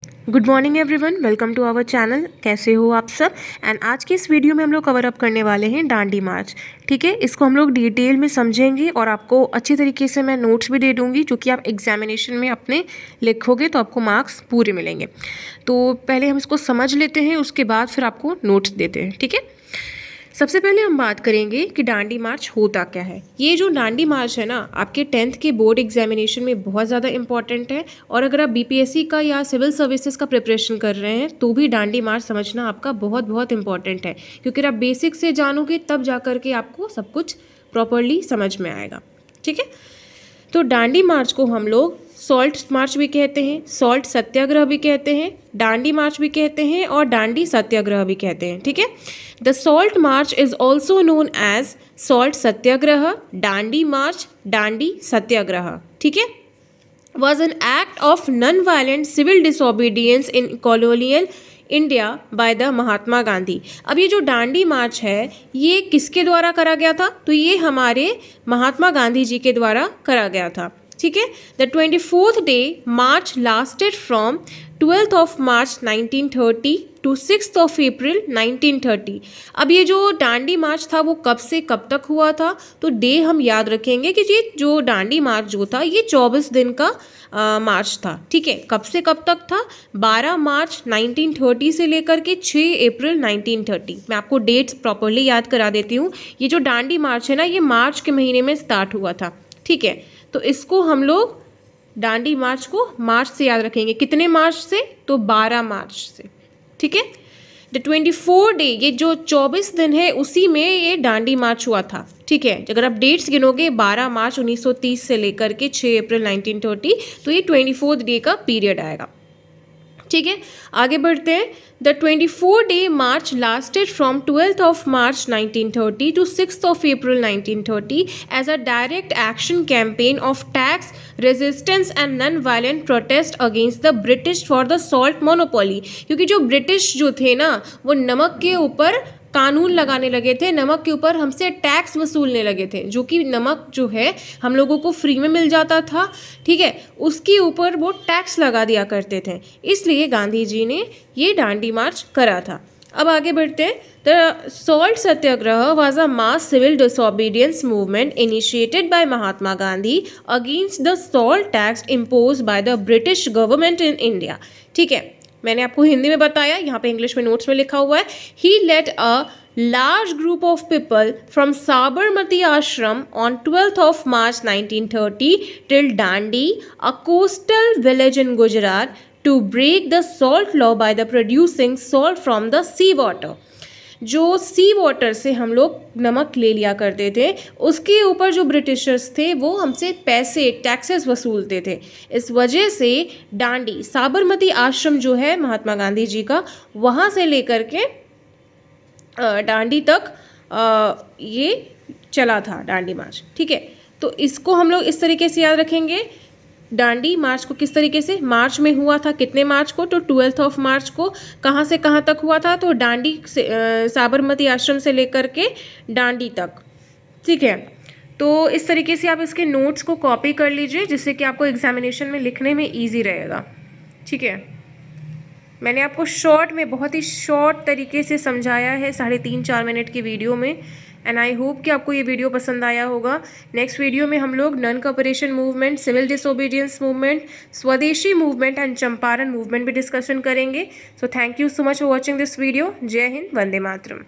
Good morning everyone, welcome to our channel. कैसे हो आप सब? एंड आज की इस वीडियो में हम लोग कवर अप करने वाले हैं डांडी मार्च। ठीक है, इसको हम लोग डिटेल में समझेंगे और आपको अच्छी तरीके से मैं नोट्स भी दे दूंगी, जो कि आप एग्जामिनेशन में अपने लिखोगे तो आपको मार्क्स पूरे मिलेंगे। तो पहले हम इसको समझ लेते हैं, उसके बाद फिर आपको नोट्स देते हैं। ठीक है, सबसे पहले हम बात करेंगे कि डांडी मार्च होता क्या है। ये जो डांडी मार्च है ना, आपके 10th के बोर्ड एग्जामिनेशन में बहुत ज़्यादा इंपॉर्टेंट है। और अगर आप बीपीएससी का या सिविल सर्विसेज का प्रिपरेशन कर रहे हैं तो भी डांडी मार्च समझना आपका बहुत बहुत इंपॉर्टेंट है, क्योंकि अगर आप बेसिक से जानोगे तब जा कर के आपको सब कुछ प्रॉपरली समझ में आएगा। ठीक है, तो डांडी मार्च को हम लोग सॉल्ट मार्च भी कहते हैं, सॉल्ट सत्याग्रह भी कहते हैं, डांडी मार्च भी कहते हैं और डांडी सत्याग्रह भी कहते हैं। ठीक है, the salt march is also known as salt satyagraha, Dandi march, Dandi satyagraha. ठीक है, was an act of non violent civil disobedience in colonial India by the Mahatma Gandhi. अब ये जो डांडी मार्च है ये किसके द्वारा करा गया था? तो ये हमारे महात्मा गांधी जी के द्वारा करा गया था। ठीक है, the 24th day march lasted from 12th of March 1930 to 6th of April 1930। अब ये जो डांडी मार्च था वो कब से कब तक हुआ था? तो डे हम याद रखेंगे कि ये जो डांडी मार्च जो था ये 24 दिन का मार्च था। ठीक है, कब से कब तक था? 12 मार्च 1930 से लेकर के 6 अप्रैल 1930। मैं आपको डेट्स प्रॉपरली याद करा देती हूँ। ये जो डांडी मार्च है ना, ये मार्च के महीने में स्टार्ट हुआ था। ठीक है, तो इसको हम लोग डांडी मार्च को मार्च से याद रखेंगे। कितने मार्च से? तो 12 मार्च से। ठीक है, द 24 डे, ये जो 24 दिन है उसी में ये डांडी मार्च हुआ था। ठीक है, अगर आप डेट्स गिनोगे 12 मार्च 1930 से लेकर के 6 अप्रैल 1930, तो ये 24th डे का पीरियड आएगा। ठीक है, आगे बढ़ते हैं। The 24 day march lasted from 12th of March 1930 to 6th of April 1930 as a direct action campaign of tax resistance and non violent protest against the British for the salt monopoly. क्योंकि जो British जो थे ना, वो नमक के ऊपर कानून लगाने लगे थे, नमक के ऊपर हमसे टैक्स वसूलने लगे थे, जो कि नमक जो है हम लोगों को फ्री में मिल जाता था। ठीक है, उसके ऊपर वो टैक्स लगा दिया करते थे, इसलिए गांधी जी ने ये डांडी मार्च करा था। अब आगे बढ़ते हैं। The salt Satyagraha was a mass civil disobedience movement initiated by Mahatma Gandhi against the salt tax impose by the British government in India. ठीक है, मैंने आपको हिंदी में बताया, यहाँ पे इंग्लिश में नोट्स में लिखा हुआ है। He led a large group of people from Sabarmati Ashram on 12th of March 1930 till Dandi, a coastal village in Gujarat, to break the salt law by the producing salt from the sea water। जो सी water से हम लोग नमक ले लिया करते थे, उसके ऊपर जो ब्रिटिशर्स थे वो हमसे पैसे टैक्सेस वसूलते थे। इस वजह से डांडी, साबरमती आश्रम जो है महात्मा गांधी जी का, वहाँ से लेकर के डांडी तक ये चला था डांडी मार्च। ठीक है, तो इसको हम लोग इस तरीके से याद रखेंगे। डांडी मार्च को किस तरीके से? मार्च में हुआ था। कितने मार्च को? तो 12th ऑफ मार्च को। कहाँ से कहाँ तक हुआ था? तो डांडी से साबरमती आश्रम से लेकर के डांडी तक। ठीक है, तो इस तरीके से आप इसके नोट्स को कॉपी कर लीजिए, जिससे कि आपको एग्जामिनेशन में लिखने में ईजी रहेगा। ठीक है, मैंने आपको शॉर्ट में, बहुत ही शॉर्ट तरीके से समझाया है 3.5-4 मिनट की वीडियो में। एंड आई होप कि आपको ये वीडियो पसंद आया होगा। नेक्स्ट वीडियो में हम लोग non cooperation movement, civil disobedience movement, Swadeshi movement and Champaran movement भी डिस्कशन करेंगे। So thank you so much for watching this video. जय हिंद, वंदे मातरम।